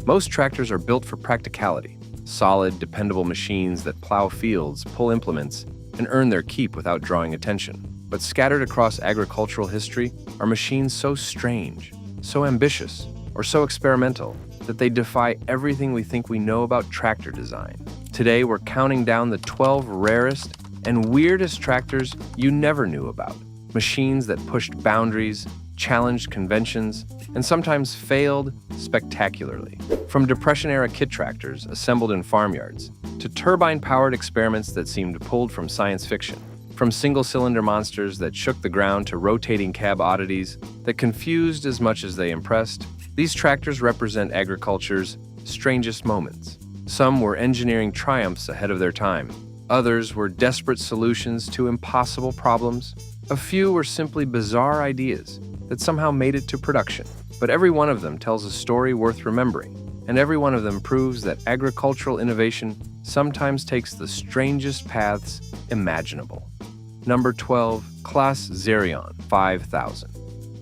Most tractors are built for practicality, solid, dependable machines that plow fields, pull implements, and earn their keep without drawing attention. But scattered across agricultural history are machines so strange, so ambitious, or so experimental that they defy everything we think we know about tractor design. Today, we're counting down the 12 rarest and weirdest tractors you never knew about. Machines that pushed boundaries, challenged conventions, and sometimes failed spectacularly. From Depression-era kit tractors assembled in farmyards to turbine-powered experiments that seemed pulled from science fiction. From single-cylinder monsters that shook the ground to rotating cab oddities that confused as much as they impressed, these tractors represent agriculture's strangest moments. Some were engineering triumphs ahead of their time. Others were desperate solutions to impossible problems. A few were simply bizarre ideas that somehow made it to production. But every one of them tells a story worth remembering, and every one of them proves that agricultural innovation sometimes takes the strangest paths imaginable. Number 12, Claas Xerion 5000.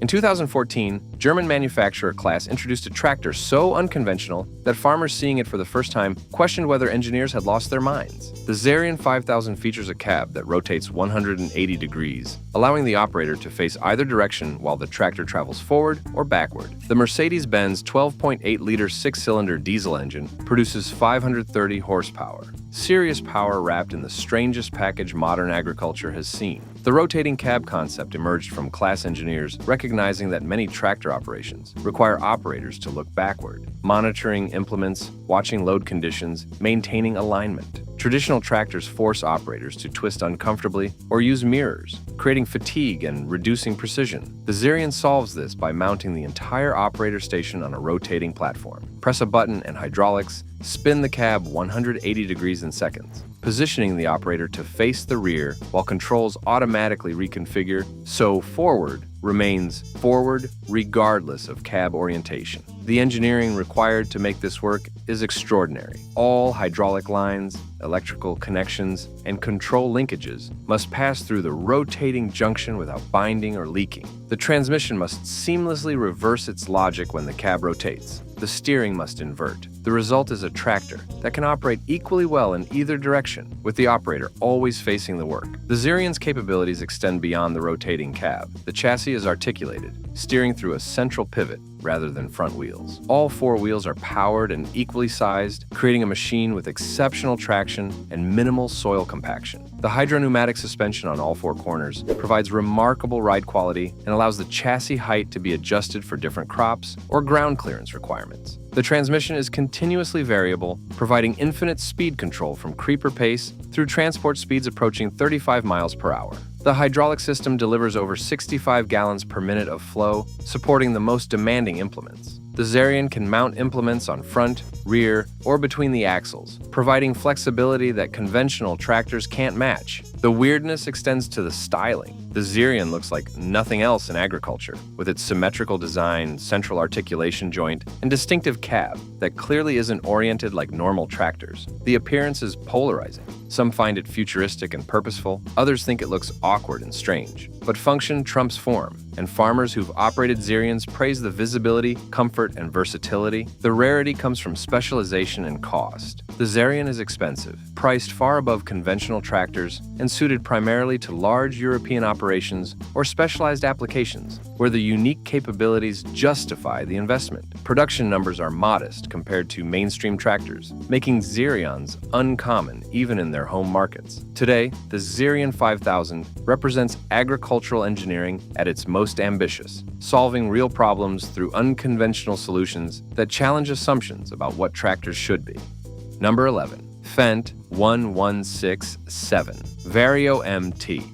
In 2014, German manufacturer Claas introduced a tractor so unconventional that farmers seeing it for the first time questioned whether engineers had lost their minds. The Xerion 5000 features a cab that rotates 180 degrees, allowing the operator to face either direction while the tractor travels forward or backward. The Mercedes-Benz 12.8-liter six-cylinder diesel engine produces 530 horsepower. Serious power wrapped in the strangest package modern agriculture has seen. The rotating cab concept emerged from Claas engineers recognizing that many tractor operations require operators to look backward, monitoring implements, watching load conditions, maintaining alignment. Traditional tractors force operators to twist uncomfortably or use mirrors, creating fatigue and reducing precision. The Xerion solves this by mounting the entire operator station on a rotating platform. Press a button and hydraulics spin the cab 180 degrees in seconds, positioning the operator to face the rear while controls automatically reconfigure so forward remains forward regardless of cab orientation. The engineering required to make this work is extraordinary. All hydraulic lines, electrical connections, and control linkages must pass through the rotating junction without binding or leaking. The transmission must seamlessly reverse its logic when the cab rotates. The steering must invert. The result is a tractor that can operate equally well in either direction, with the operator always facing the work. The Xerion's capabilities extend beyond the rotating cab. The chassis is articulated, steering through a central pivot rather than front wheels. All four wheels are powered and equally sized, creating a machine with exceptional traction and minimal soil compaction. The hydropneumatic suspension on all four corners provides remarkable ride quality and allows the chassis height to be adjusted for different crops or ground clearance requirements. The transmission is continuously variable, providing infinite speed control from creeper pace through transport speeds approaching 35 miles per hour. The hydraulic system delivers over 65 gallons per minute of flow, supporting the most demanding implements. The Xerion can mount implements on front, rear, or between the axles, providing flexibility that conventional tractors can't match. The weirdness extends to the styling. The Xerion looks like nothing else in agriculture, with its symmetrical design, central articulation joint, and distinctive cab that clearly isn't oriented like normal tractors. The appearance is polarizing. Some find it futuristic and purposeful, others think it looks awkward and strange. But function trumps form, and farmers who've operated Xerions praise the visibility, comfort, and versatility. The rarity comes from specialization and cost. The Xerion is expensive, priced far above conventional tractors, and suited primarily to large European operations or specialized applications where the unique capabilities justify the investment. Production numbers are modest compared to mainstream tractors, making Xerions uncommon even in their home markets. Today, the Xerion 5000 represents agricultural engineering at its most ambitious, solving real problems through unconventional solutions that challenge assumptions about what tractors should be. Number 11. Fendt 1167 VarioMT.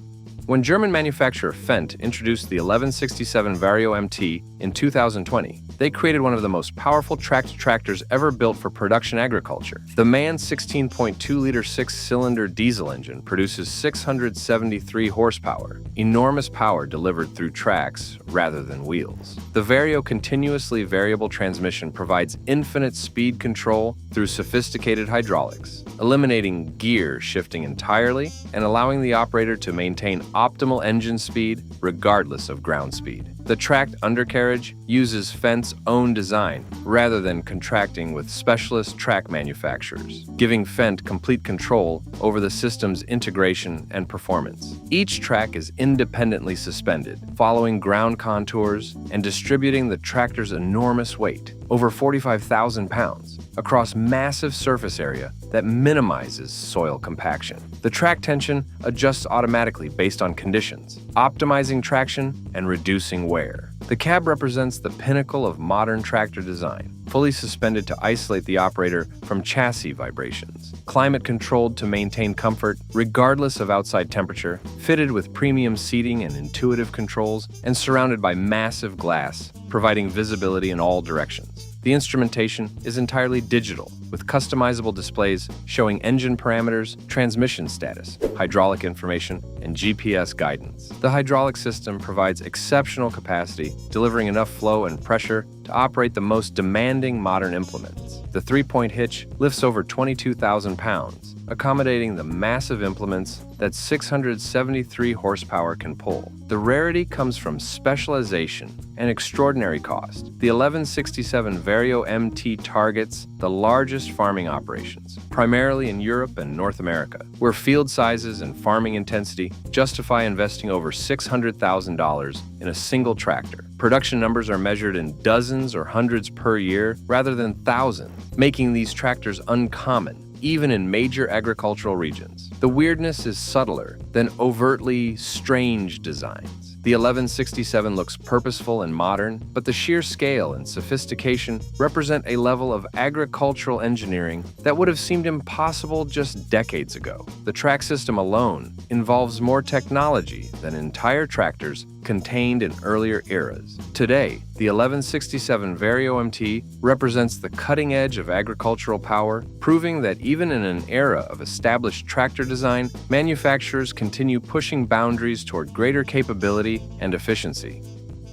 When German manufacturer Fendt introduced the 1167 VarioMT in 2020, they created one of the most powerful tracked tractors ever built for production agriculture. The MAN 16.2-liter six-cylinder diesel engine produces 673 horsepower, enormous power delivered through tracks rather than wheels. The Vario continuously variable transmission provides infinite speed control through sophisticated hydraulics, eliminating gear shifting entirely and allowing the operator to maintain optimal engine speed regardless of ground speed. The tracked undercarriage uses Fendt's own design rather than contracting with specialist track manufacturers, giving Fendt complete control over the system's integration and performance. Each track is independently suspended, following ground contours and distributing the tractor's enormous weight, over 45,000 pounds, across massive surface area that minimizes soil compaction. The track tension adjusts automatically based on conditions, optimizing traction and reducing wear. The cab represents the pinnacle of modern tractor design, fully suspended to isolate the operator from chassis vibrations, climate-controlled to maintain comfort regardless of outside temperature, fitted with premium seating and intuitive controls, and surrounded by massive glass, providing visibility in all directions. The instrumentation is entirely digital, with customizable displays showing engine parameters, transmission status, hydraulic information, and GPS guidance. The hydraulic system provides exceptional capacity, delivering enough flow and pressure to operate the most demanding modern implements. The three-point hitch lifts over 22,000 pounds, accommodating the massive implements that 673 horsepower can pull. The rarity comes from specialization and extraordinary cost. The 1167 VarioMT targets the largest farming operations, primarily in Europe and North America, where field sizes and farming intensity justify investing over $600,000 in a single tractor. Production numbers are measured in dozens or hundreds per year rather than thousands, making these tractors uncommon even in major agricultural regions. The weirdness is subtler than overtly strange designs. The 1167 looks purposeful and modern, but the sheer scale and sophistication represent a level of agricultural engineering that would have seemed impossible just decades ago. The track system alone involves more technology than entire tractors contained in earlier eras. Today, the 1167 VarioMT represents the cutting edge of agricultural power, proving that even in an era of established tractor design, manufacturers continue pushing boundaries toward greater capability and efficiency.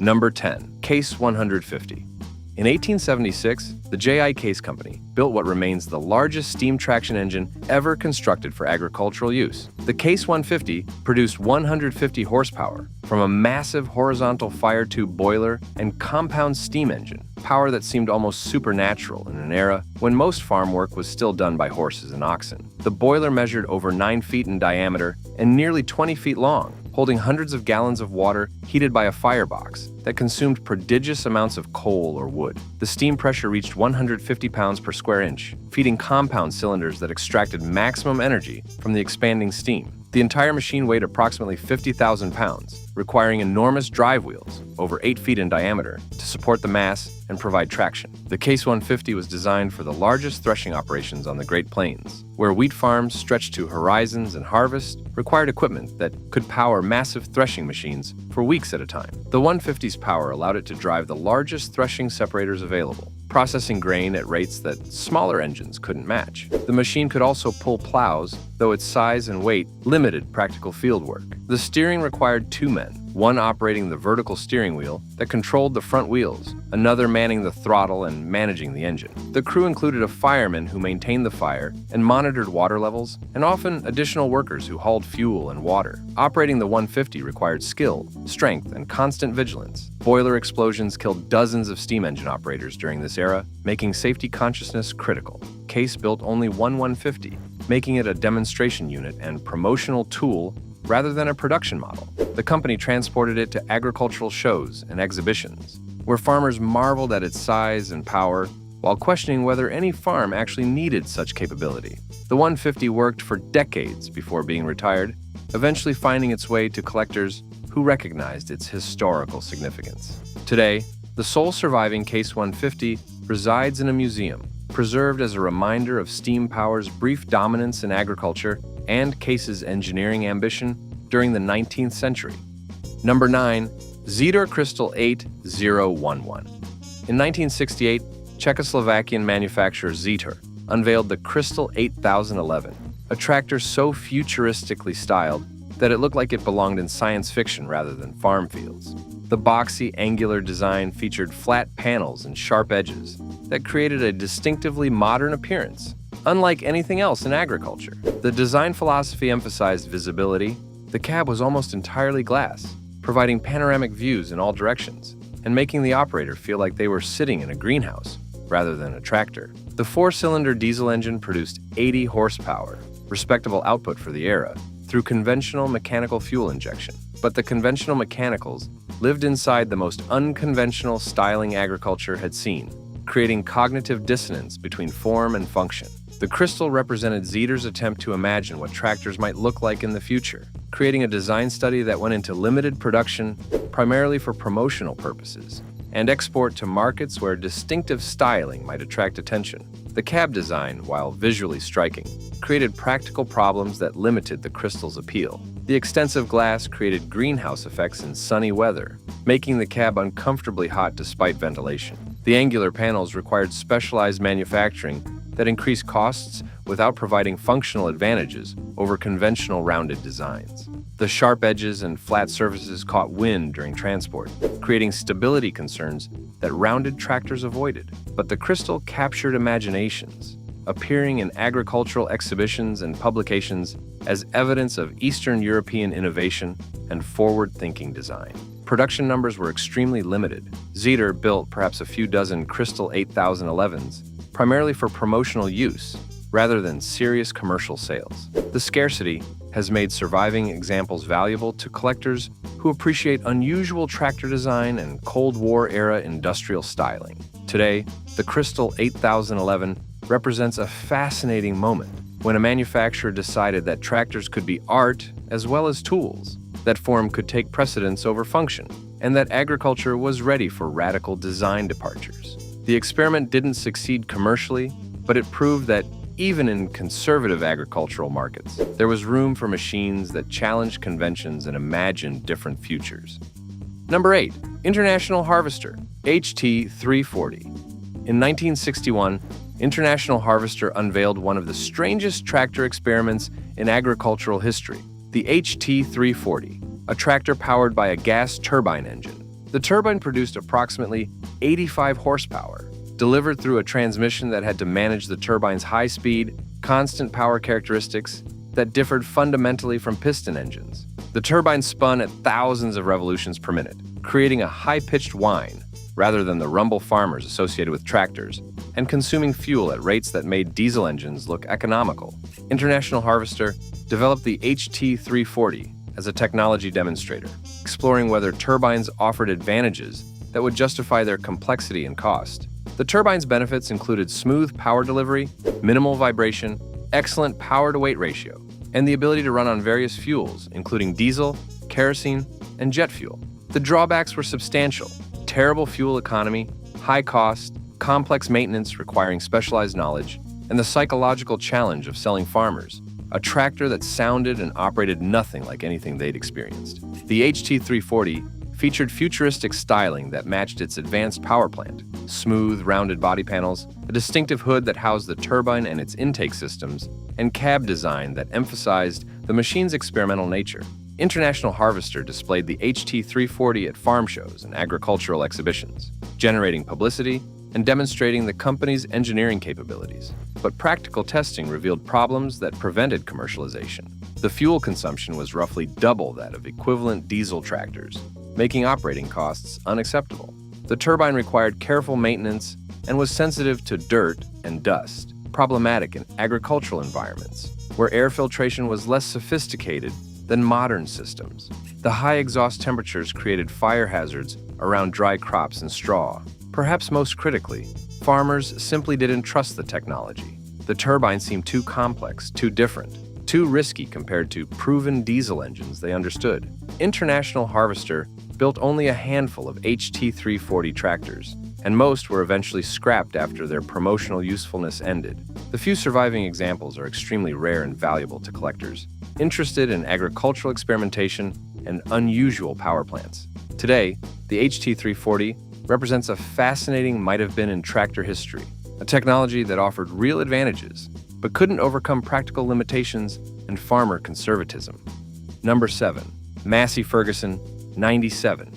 Number 10. Case 150. In 1876, the J.I. Case Company built what remains the largest steam traction engine ever constructed for agricultural use. The Case 150 produced 150 horsepower from a massive horizontal fire tube boiler and compound steam engine, power that seemed almost supernatural in an era when most farm work was still done by horses and oxen. The boiler measured over 9 feet in diameter and nearly 20 feet long, holding hundreds of gallons of water heated by a firebox that consumed prodigious amounts of coal or wood. The steam pressure reached 150 pounds per square inch, feeding compound cylinders that extracted maximum energy from the expanding steam. The entire machine weighed approximately 50,000 pounds, requiring enormous drive wheels, over 8 feet in diameter, to support the mass and provide traction. The Case 150 was designed for the largest threshing operations on the Great Plains, where wheat farms stretched to horizons and harvest required equipment that could power massive threshing machines for weeks at a time. The 150's power allowed it to drive the largest threshing separators available, processing grain at rates that smaller engines couldn't match. The machine could also pull plows, though its size and weight limited practical field work. The steering required 2 men, one operating the vertical steering wheel that controlled the front wheels, another manning the throttle and managing the engine. The crew included a fireman who maintained the fire and monitored water levels, and often additional workers who hauled fuel and water. Operating the 150 required skill, strength, and constant vigilance. Boiler explosions killed dozens of steam engine operators during this era, making safety consciousness critical. Case built only one 150, making it a demonstration unit and promotional tool rather than a production model. The company transported it to agricultural shows and exhibitions, where farmers marveled at its size and power while questioning whether any farm actually needed such capability. The 150 worked for decades before being retired, eventually finding its way to collectors who recognized its historical significance. Today, the sole surviving Case 150 resides in a museum, preserved as a reminder of steam power's brief dominance in agriculture and Case's engineering ambition during the 19th century. Number 9. Zetor Crystal 8011. In 1968, Czechoslovakian manufacturer Zetor unveiled the Crystal 8011, a tractor so futuristically styled that it looked like it belonged in science fiction rather than farm fields. The boxy, angular design featured flat panels and sharp edges that created a distinctively modern appearance, unlike anything else in agriculture. The design philosophy emphasized visibility. The cab was almost entirely glass, providing panoramic views in all directions and making the operator feel like they were sitting in a greenhouse rather than a tractor. The four-cylinder diesel engine produced 80 horsepower, respectable output for the era, through conventional mechanical fuel injection. But the conventional mechanicals lived inside the most unconventional styling agriculture had seen, creating cognitive dissonance between form and function. The Crystal represented Zetor's attempt to imagine what tractors might look like in the future, creating a design study that went into limited production primarily for promotional purposes and export to markets where distinctive styling might attract attention. The cab design, while visually striking, created practical problems that limited the Crystal's appeal. The extensive glass created greenhouse effects in sunny weather, making the cab uncomfortably hot despite ventilation. The angular panels required specialized manufacturing that increased costs without providing functional advantages over conventional rounded designs. The sharp edges and flat surfaces caught wind during transport, creating stability concerns that rounded tractors avoided. But the Crystal captured imaginations, appearing in agricultural exhibitions and publications as evidence of Eastern European innovation and forward-thinking design. Production numbers were extremely limited. Zetor built perhaps a few dozen Crystal 8011s, primarily for promotional use rather than serious commercial sales. The scarcity has made surviving examples valuable to collectors who appreciate unusual tractor design and Cold War-era industrial styling. Today, the Crystal 8011 represents a fascinating moment when a manufacturer decided that tractors could be art as well as tools, that form could take precedence over function, and that agriculture was ready for radical design departures. The experiment didn't succeed commercially, but it proved that even in conservative agricultural markets, there was room for machines that challenged conventions and imagined different futures. Number 8. International Harvester, HT340. In 1961, International Harvester unveiled one of the strangest tractor experiments in agricultural history, the HT340, a tractor powered by a gas turbine engine. The turbine produced approximately 85 horsepower, delivered through a transmission that had to manage the turbine's high speed, constant power characteristics that differed fundamentally from piston engines. The turbine spun at thousands of revolutions per minute, creating a high-pitched whine rather than the rumble farmers associated with tractors, and consuming fuel at rates that made diesel engines look economical. International Harvester developed the HT340 as a technology demonstrator, exploring whether turbines offered advantages that would justify their complexity and cost. The turbine's benefits included smooth power delivery, minimal vibration, excellent power-to-weight ratio, and the ability to run on various fuels, including diesel, kerosene, and jet fuel. The drawbacks were substantial: terrible fuel economy, high cost, complex maintenance requiring specialized knowledge, and the psychological challenge of selling farmers a tractor that sounded and operated nothing like anything they'd experienced. The HT340 featured futuristic styling that matched its advanced power plant, smooth, rounded body panels, a distinctive hood that housed the turbine and its intake systems, and cab design that emphasized the machine's experimental nature. International Harvester displayed the HT340 at farm shows and agricultural exhibitions, generating publicity and demonstrating the company's engineering capabilities. But practical testing revealed problems that prevented commercialization. The fuel consumption was roughly double that of equivalent diesel tractors, making operating costs unacceptable. The turbine required careful maintenance and was sensitive to dirt and dust, problematic in agricultural environments, where air filtration was less sophisticated than modern systems. The high exhaust temperatures created fire hazards around dry crops and straw. Perhaps most critically, farmers simply didn't trust the technology. The turbine seemed too complex, too different, too risky compared to proven diesel engines they understood. International Harvester built only a handful of HT340 tractors, and most were eventually scrapped after their promotional usefulness ended. The few surviving examples are extremely rare and valuable to collectors interested in agricultural experimentation and unusual power plants. Today, the HT340 represents a fascinating might-have-been in tractor history, a technology that offered real advantages, but couldn't overcome practical limitations and farmer conservatism. Number 7. Massey Ferguson 97.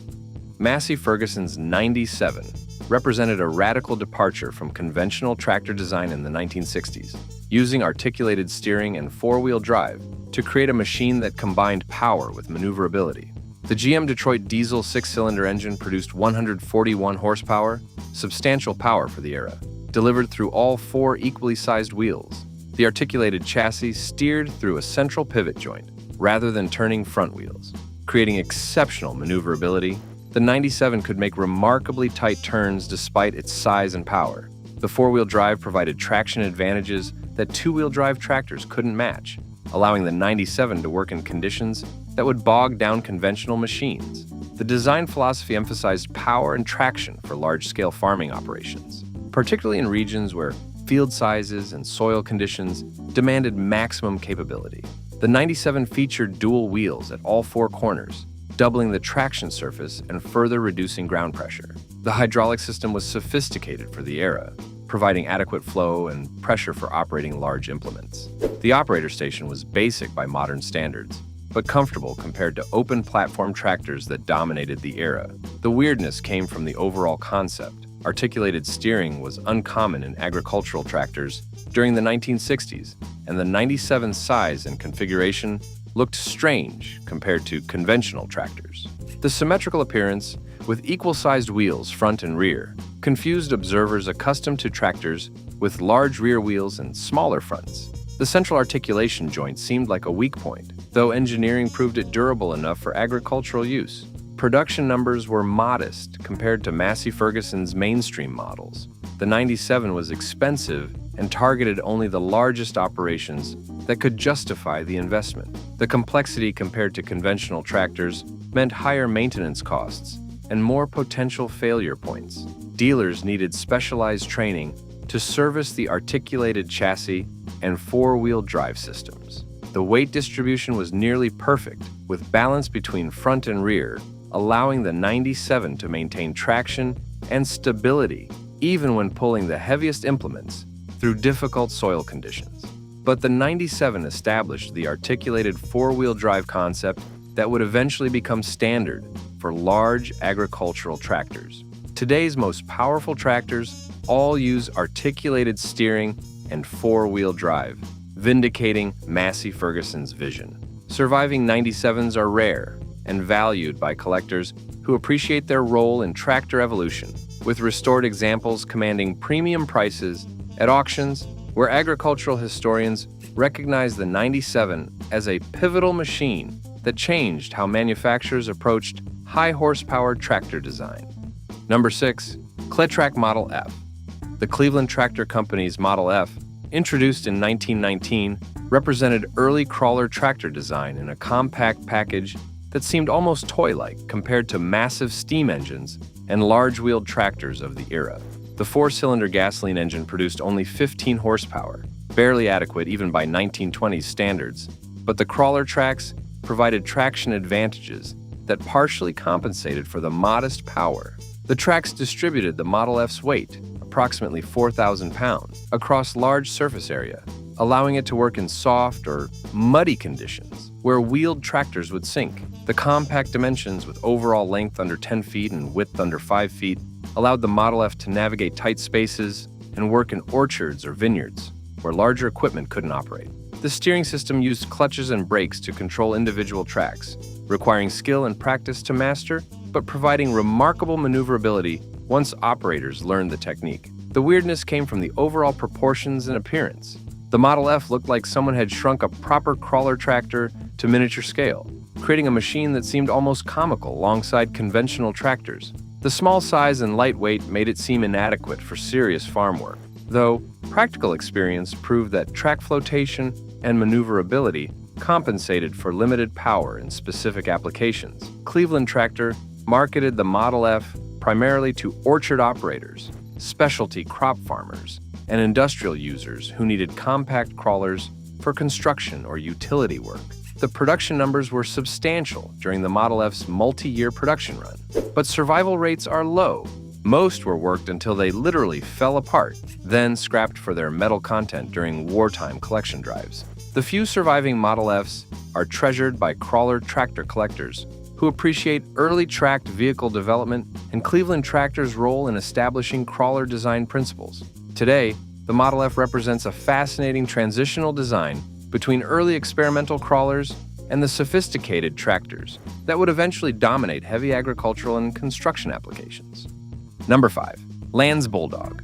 Massey Ferguson's 97 represented a radical departure from conventional tractor design in the 1960s, using articulated steering and four-wheel drive to create a machine that combined power with maneuverability. The GM Detroit diesel 6-cylinder engine produced 141 horsepower, substantial power for the era, delivered through all 4 equally sized wheels. The articulated chassis steered through a central pivot joint, rather than turning front wheels, creating exceptional maneuverability. The 97 could make remarkably tight turns despite its size and power. The 4-wheel drive provided traction advantages that 2-wheel drive tractors couldn't match, allowing the 97 to work in conditions that would bog down conventional machines. The design philosophy emphasized power and traction for large-scale farming operations, particularly in regions where field sizes and soil conditions demanded maximum capability. The 97 featured dual wheels at all 4 corners, doubling the traction surface and further reducing ground pressure. The hydraulic system was sophisticated for the era, providing adequate flow and pressure for operating large implements. The operator station was basic by modern standards, but comfortable compared to open platform tractors that dominated the era. The weirdness came from the overall concept. Articulated steering was uncommon in agricultural tractors during the 1960s, and the 97's size and configuration looked strange compared to conventional tractors. The symmetrical appearance, with equal-sized wheels front and rear, confused observers accustomed to tractors with large rear wheels and smaller fronts. The central articulation joint seemed like a weak point, though engineering proved it durable enough for agricultural use. Production numbers were modest compared to Massey Ferguson's mainstream models. The 97 was expensive and targeted only the largest operations that could justify the investment. The complexity compared to conventional tractors meant higher maintenance costs and more potential failure points. Dealers needed specialized training to service the articulated chassis and 4-wheel drive systems. The weight distribution was nearly perfect, with balance between front and rear, allowing the 97 to maintain traction and stability even when pulling the heaviest implements through difficult soil conditions. But the 97 established the articulated 4-wheel drive concept that would eventually become standard for large agricultural tractors. Today's most powerful tractors all use articulated steering and 4-wheel drive, vindicating Massey Ferguson's vision. Surviving 97s are rare and valued by collectors who appreciate their role in tractor evolution, with restored examples commanding premium prices at auctions where agricultural historians recognize the 97 as a pivotal machine that changed how manufacturers approached high-horsepower tractor design. Number 6. Cletrac Model F. The Cleveland Tractor Company's Model F, introduced in 1919, represented early crawler tractor design in a compact package that seemed almost toy-like compared to massive steam engines and large-wheeled tractors of the era. The 4-cylinder gasoline engine produced only 15 horsepower, barely adequate even by 1920s standards, but the crawler tracks provided traction advantages that partially compensated for the modest power. The tracks distributed the Model F's weight, approximately 4,000 pounds, across large surface area, allowing it to work in soft or muddy conditions where wheeled tractors would sink. The compact dimensions, with overall length under 10 feet and width under 5 feet, allowed the Model F to navigate tight spaces and work in orchards or vineyards where larger equipment couldn't operate. The steering system used clutches and brakes to control individual tracks, requiring skill and practice to master, but providing remarkable maneuverability once operators learned the technique. The weirdness came from the overall proportions and appearance. The Model F looked like someone had shrunk a proper crawler tractor to miniature scale, creating a machine that seemed almost comical alongside conventional tractors. The small size and lightweight made it seem inadequate for serious farm work, though practical experience proved that track flotation and maneuverability compensated for limited power in specific applications. Cleveland Tractor marketed the Model F primarily to orchard operators, specialty crop farmers, and industrial users who needed compact crawlers for construction or utility work. The production numbers were substantial during the Model F's multi-year production run, but survival rates are low. Most were worked until they literally fell apart, then scrapped for their metal content during wartime collection drives. The few surviving Model Fs are treasured by crawler tractor collectors who appreciate early tracked vehicle development and Cleveland Tractor's role in establishing crawler design principles. Today, the Model F represents a fascinating transitional design between early experimental crawlers and the sophisticated tractors that would eventually dominate heavy agricultural and construction applications. Number 5. Lanz Bulldog.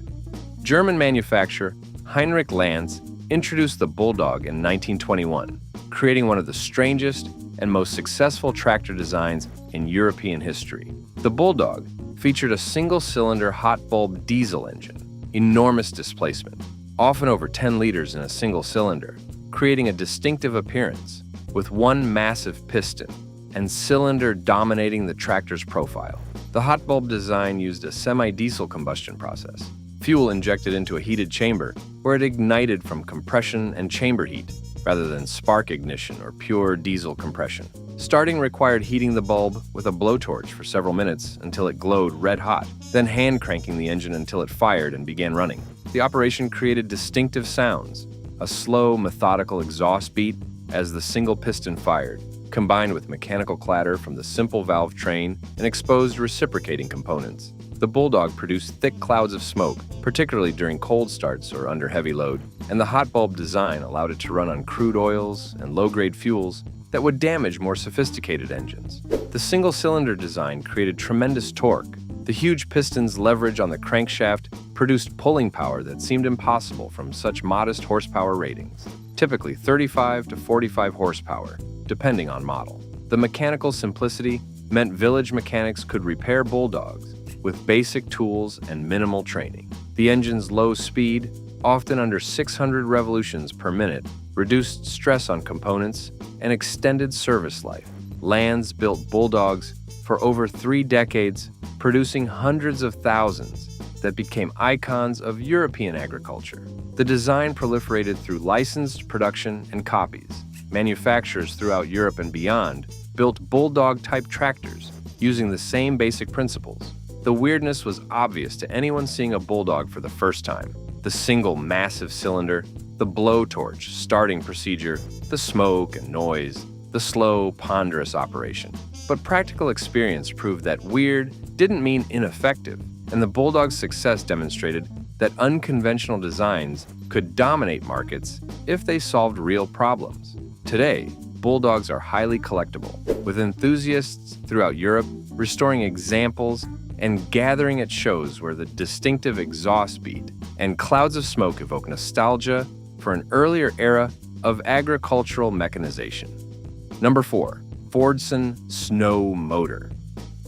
German manufacturer Heinrich Lanz introduced the Bulldog in 1921, creating one of the strangest and most successful tractor designs in European history. The Bulldog featured a single-cylinder hot bulb diesel engine, enormous displacement, often over 10 liters in a single cylinder, creating a distinctive appearance with one massive piston and cylinder dominating the tractor's profile. The hot bulb design used a semi-diesel combustion process, fuel injected into a heated chamber where it ignited from compression and chamber heat rather than spark ignition or pure diesel compression. Starting required heating the bulb with a blowtorch for several minutes until it glowed red hot, then hand cranking the engine until it fired and began running. The operation created distinctive sounds, a slow, methodical exhaust beat as the single piston fired, combined with mechanical clatter from the simple valve train and exposed reciprocating components. The Bulldog produced thick clouds of smoke, particularly during cold starts or under heavy load, and the hot bulb design allowed it to run on crude oils and low-grade fuels that would damage more sophisticated engines. The single-cylinder design created tremendous torque. The huge piston's leverage on the crankshaft produced pulling power that seemed impossible from such modest horsepower ratings, typically 35 to 45 horsepower, depending on model. The mechanical simplicity meant village mechanics could repair Bulldogs with basic tools and minimal training. The engine's low speed, often under 600 revolutions per minute, reduced stress on components and extended service life. Lanz built Bulldogs for over 3 decades, producing hundreds of thousands that became icons of European agriculture. The design proliferated through licensed production and copies. Manufacturers throughout Europe and beyond built Bulldog-type tractors using the same basic principles. The weirdness was obvious to anyone seeing a Bulldog for the first time. The single massive cylinder, the blowtorch starting procedure, the smoke and noise, the slow, ponderous operation. But practical experience proved that weird didn't mean ineffective, and the Bulldog's success demonstrated that unconventional designs could dominate markets if they solved real problems. Today, Bulldogs are highly collectible, with enthusiasts throughout Europe restoring examples and gathering at shows where the distinctive exhaust beat and clouds of smoke evoke nostalgia for an earlier era of agricultural mechanization. Number 4. Fordson Snow Motor.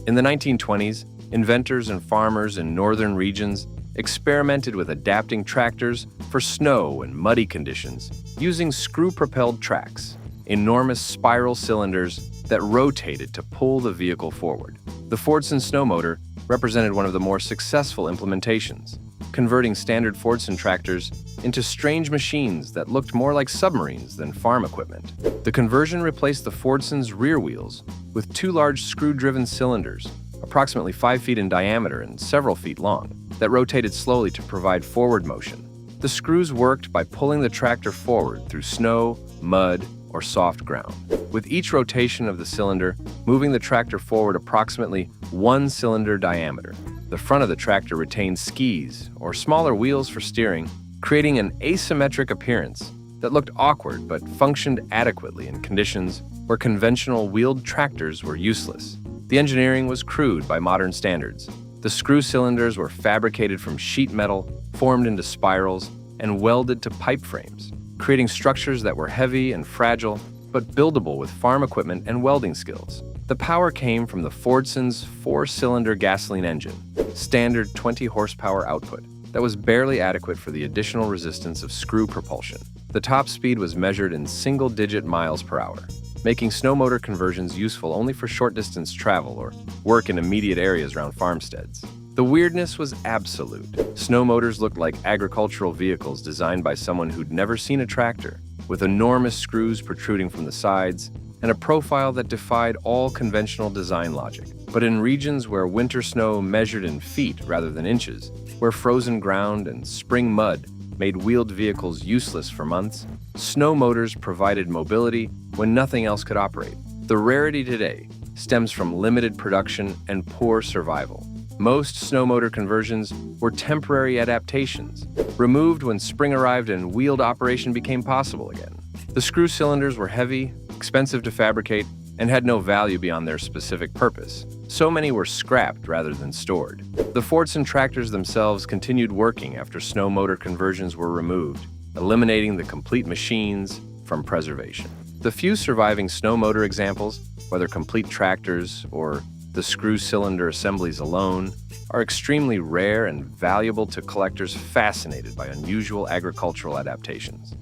In the 1920s, inventors and farmers in northern regions experimented with adapting tractors for snow and muddy conditions using screw-propelled tracks, enormous spiral cylinders that rotated to pull the vehicle forward. The Fordson Snow Motor represented one of the more successful implementations, converting standard Fordson tractors into strange machines that looked more like submarines than farm equipment. The conversion replaced the Fordson's rear wheels with 2 large screw-driven cylinders, approximately 5 feet in diameter and several feet long, that rotated slowly to provide forward motion. The screws worked by pulling the tractor forward through snow, mud, or soft ground, with each rotation of the cylinder moving the tractor forward approximately 1 cylinder diameter. The front of the tractor retained skis, or smaller wheels for steering, creating an asymmetric appearance that looked awkward but functioned adequately in conditions where conventional wheeled tractors were useless. The engineering was crude by modern standards. The screw cylinders were fabricated from sheet metal, formed into spirals, and welded to pipe frames, creating structures that were heavy and fragile, but buildable with farm equipment and welding skills. The power came from the Fordson's 4-cylinder gasoline engine, standard 20 horsepower output, that was barely adequate for the additional resistance of screw propulsion. The top speed was measured in single-digit miles per hour, making snow motor conversions useful only for short-distance travel or work in immediate areas around farmsteads. The weirdness was absolute. Snow motors looked like agricultural vehicles designed by someone who'd never seen a tractor, with enormous screws protruding from the sides and a profile that defied all conventional design logic. But in regions where winter snow measured in feet rather than inches, where frozen ground and spring mud made wheeled vehicles useless for months, snow motors provided mobility when nothing else could operate. The rarity today stems from limited production and poor survival. Most snow motor conversions were temporary adaptations, removed when spring arrived and wheeled operation became possible again. The screw cylinders were heavy, expensive to fabricate, and had no value beyond their specific purpose. So many were scrapped rather than stored. The Fordson tractors themselves continued working after snow motor conversions were removed, eliminating the complete machines from preservation. The few surviving snow motor examples, whether complete tractors or the screw cylinder assemblies alone, are extremely rare and valuable to collectors fascinated by unusual agricultural adaptations.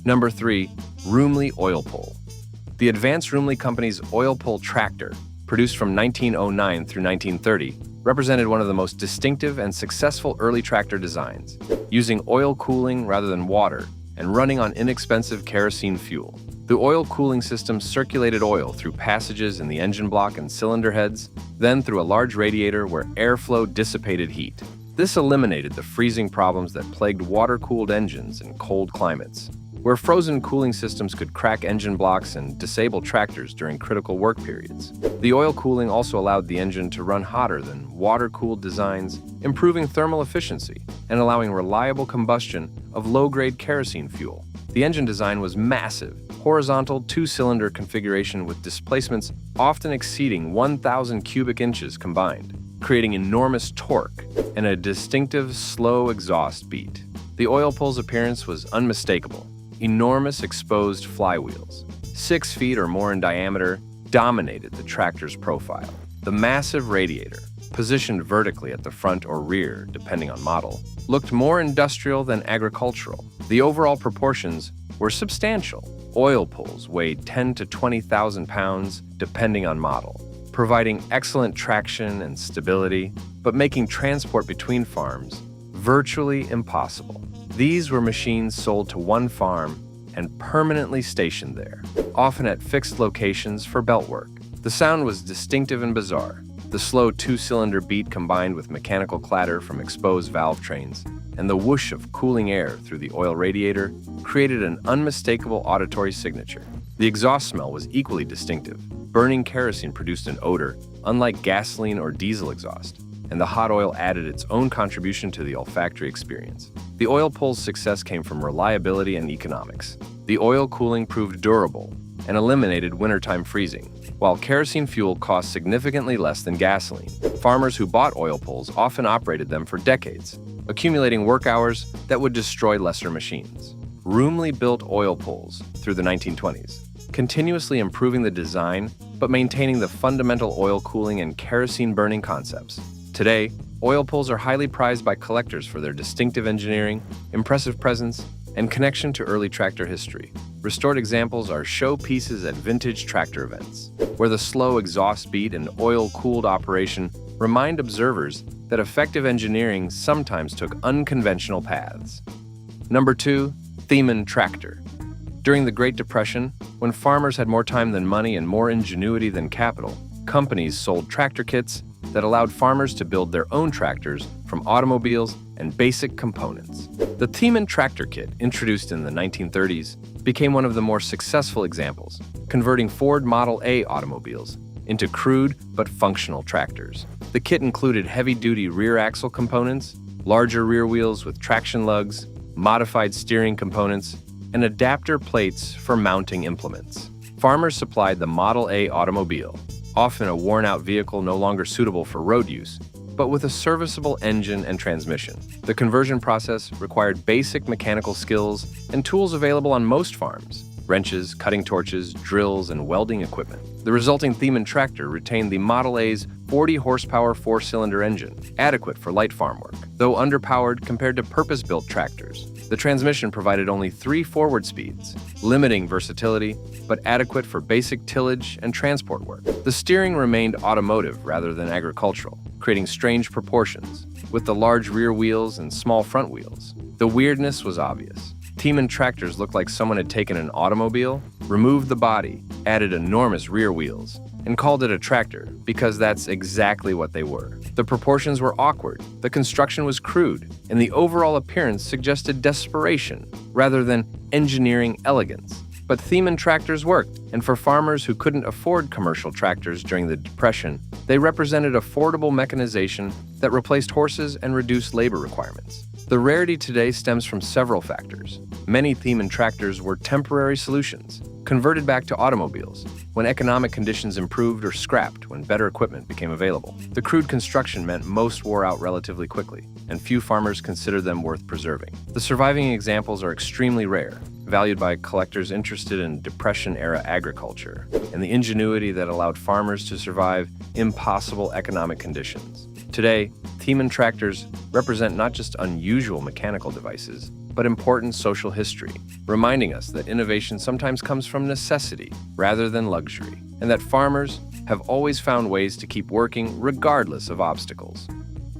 Number 3. Rumely OilPull. The advanced Rumely Company's OilPull tractor, produced from 1909 through 1930, represented one of the most distinctive and successful early tractor designs, using oil cooling rather than water and running on inexpensive kerosene fuel. The oil cooling system circulated oil through passages in the engine block and cylinder heads, then through a large radiator where airflow dissipated heat. This eliminated the freezing problems that plagued water-cooled engines in cold climates, where frozen cooling systems could crack engine blocks and disable tractors during critical work periods. The oil cooling also allowed the engine to run hotter than water-cooled designs, improving thermal efficiency and allowing reliable combustion of low-grade kerosene fuel. The engine design was massive, horizontal two-cylinder configuration with displacements often exceeding 1,000 cubic inches combined, creating enormous torque and a distinctive slow exhaust beat. The OilPull's appearance was unmistakable. Enormous exposed flywheels, 6 feet or more in diameter, dominated the tractor's profile. The massive radiator, positioned vertically at the front or rear, depending on model, looked more industrial than agricultural. The overall proportions were substantial. OilPulls weighed 10 to 20,000 pounds, depending on model, providing excellent traction and stability, but making transport between farms virtually impossible. These were machines sold to one farm and permanently stationed there, often at fixed locations for belt work. The sound was distinctive and bizarre. The slow two-cylinder beat combined with mechanical clatter from exposed valve trains and the whoosh of cooling air through the oil radiator created an unmistakable auditory signature. The exhaust smell was equally distinctive. Burning kerosene produced an odor unlike gasoline or diesel exhaust, and the hot oil added its own contribution to the olfactory experience. The OilPull's success came from reliability and economics. The oil cooling proved durable and eliminated wintertime freezing, while kerosene fuel cost significantly less than gasoline. Farmers who bought OilPulls often operated them for decades, accumulating work hours that would destroy lesser machines. Rumely built OilPulls through the 1920s, continuously improving the design but maintaining the fundamental oil cooling and kerosene burning concepts. Today, OilPulls are highly prized by collectors for their distinctive engineering, impressive presence, and connection to early tractor history. Restored examples are showpieces at vintage tractor events, where the slow exhaust beat and oil-cooled operation remind observers that effective engineering sometimes took unconventional paths. Number 2. Thieman tractor. During the Great Depression, when farmers had more time than money and more ingenuity than capital, companies sold tractor kits that allowed farmers to build their own tractors from automobiles and basic components. The Thieman tractor kit, introduced in the 1930s, became one of the more successful examples, converting Ford Model A automobiles into crude but functional tractors. The kit included heavy-duty rear axle components, larger rear wheels with traction lugs, modified steering components, and adapter plates for mounting implements. Farmers supplied the Model A automobile, often a worn-out vehicle no longer suitable for road use, but with a serviceable engine and transmission. The conversion process required basic mechanical skills and tools available on most farms: wrenches, cutting torches, drills, and welding equipment. The resulting Thieman tractor retained the Model A's 40-horsepower four-cylinder engine, adequate for light farm work, though underpowered compared to purpose-built tractors. The transmission provided only 3 forward speeds, limiting versatility, but adequate for basic tillage and transport work. The steering remained automotive rather than agricultural, creating strange proportions, with the large rear wheels and small front wheels. The weirdness was obvious. Thieman tractors looked like someone had taken an automobile, removed the body, added enormous rear wheels, and called it a tractor, because that's exactly what they were. The proportions were awkward, the construction was crude, and the overall appearance suggested desperation rather than engineering elegance. But Thieman tractors worked, and for farmers who couldn't afford commercial tractors during the Depression, they represented affordable mechanization that replaced horses and reduced labor requirements. The rarity today stems from several factors. Many Thieman tractors were temporary solutions, converted back to automobiles when economic conditions improved or scrapped when better equipment became available. The crude construction meant most wore out relatively quickly, and few farmers considered them worth preserving. The surviving examples are extremely rare, valued by collectors interested in Depression-era agriculture and the ingenuity that allowed farmers to survive impossible economic conditions. Today, Thieman tractors represent not just unusual mechanical devices, but important social history, reminding us that innovation sometimes comes from necessity rather than luxury, and that farmers have always found ways to keep working regardless of obstacles.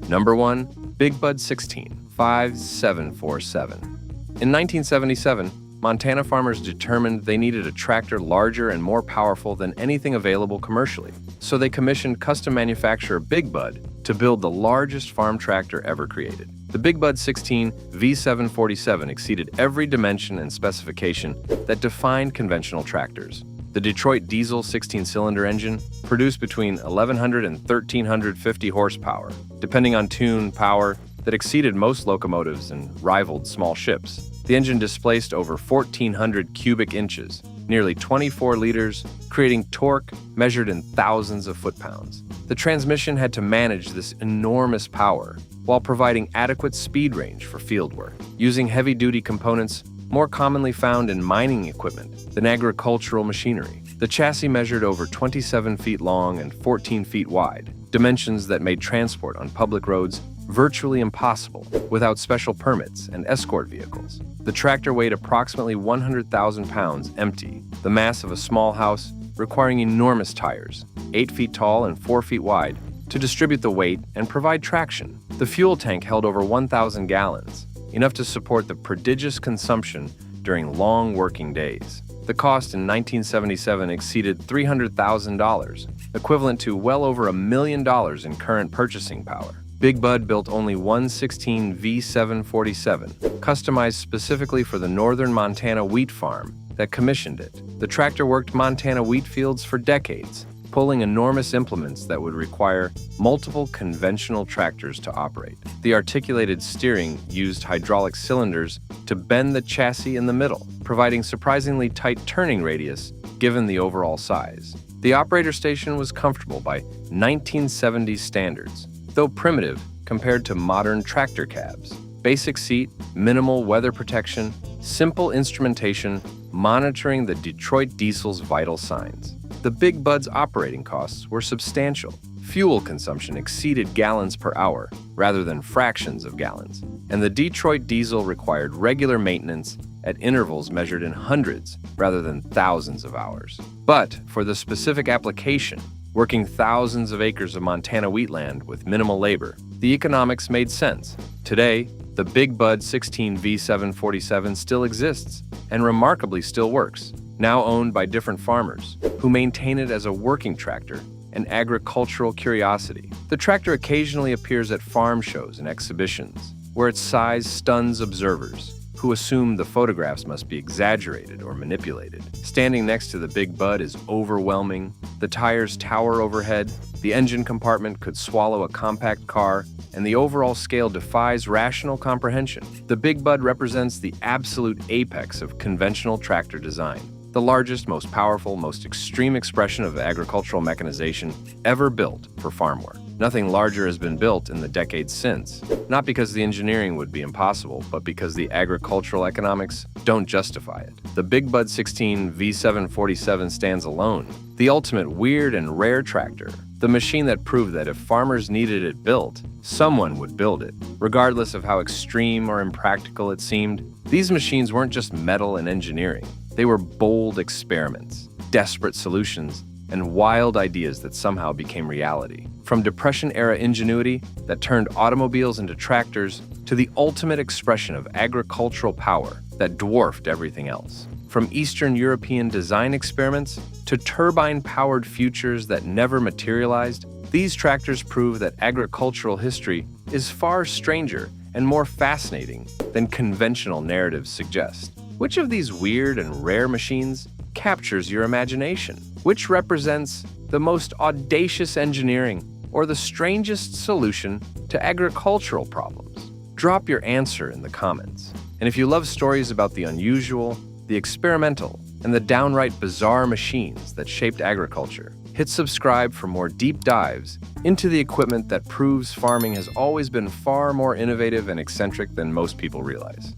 Number 1. Big Bud 16 5747. In 1977, Montana farmers determined they needed a tractor larger and more powerful than anything available commercially, so they commissioned custom manufacturer Big Bud to build the largest farm tractor ever created. The Big Bud 16 V747 exceeded every dimension and specification that defined conventional tractors. The Detroit diesel 16-cylinder engine produced between 1,100 and 1,350 horsepower, depending on tune, power, that exceeded most locomotives and rivaled small ships. The engine displaced over 1,400 cubic inches, nearly 24 liters, creating torque measured in thousands of foot-pounds. The transmission had to manage this enormous power while providing adequate speed range for field work, using heavy-duty components more commonly found in mining equipment than agricultural machinery. The chassis measured over 27 feet long and 14 feet wide, dimensions that made transport on public roads virtually impossible without special permits and escort vehicles. The tractor weighed approximately 100,000 pounds empty, the mass of a small house, requiring enormous tires, 8 feet tall and 4 feet wide, to distribute the weight and provide traction. The fuel tank held over 1,000 gallons, enough to support the prodigious consumption during long working days. The cost in 1977 exceeded $300,000, equivalent to well over $1 million in current purchasing power. Big Bud built only one 16 V747, customized specifically for the northern Montana wheat farm that commissioned it. The tractor worked Montana wheat fields for decades, pulling enormous implements that would require multiple conventional tractors to operate. The articulated steering used hydraulic cylinders to bend the chassis in the middle, providing surprisingly tight turning radius given the overall size. The operator station was comfortable by 1970s standards, though primitive compared to modern tractor cabs. Basic seat, minimal weather protection, simple instrumentation, monitoring the Detroit diesel's vital signs. The Big Bud's operating costs were substantial. Fuel consumption exceeded gallons per hour rather than fractions of gallons, and the Detroit diesel required regular maintenance at intervals measured in hundreds rather than thousands of hours. But for the specific application, working thousands of acres of Montana wheatland with minimal labor, the economics made sense. Today, the Big Bud 16 V747 still exists and remarkably still works, now owned by different farmers who maintain it as a working tractor and agricultural curiosity. The tractor occasionally appears at farm shows and exhibitions, where its size stuns observers who assume the photographs must be exaggerated or manipulated. Standing next to the Big Bud is overwhelming. The tires tower overhead, the engine compartment could swallow a compact car, and the overall scale defies rational comprehension. The Big Bud represents the absolute apex of conventional tractor design, the largest, most powerful, most extreme expression of agricultural mechanization ever built for farm work. Nothing larger has been built in the decades since, not because the engineering would be impossible, but because the agricultural economics don't justify it. The Big Bud 16 V747 stands alone, the ultimate weird and rare tractor, the machine that proved that if farmers needed it built, someone would build it, regardless of how extreme or impractical it seemed. These machines weren't just metal and engineering. They were bold experiments, desperate solutions, and wild ideas that somehow became reality. From Depression-era ingenuity that turned automobiles into tractors to the ultimate expression of agricultural power that dwarfed everything else. From Eastern European design experiments to turbine-powered futures that never materialized, these tractors prove that agricultural history is far stranger and more fascinating than conventional narratives suggest. Which of these weird and rare machines captures your imagination? Which represents the most audacious engineering or the strangest solution to agricultural problems? Drop your answer in the comments. And if you love stories about the unusual, the experimental, and the downright bizarre machines that shaped agriculture. Hit subscribe for more deep dives into the equipment that proves farming has always been far more innovative and eccentric than most people realize.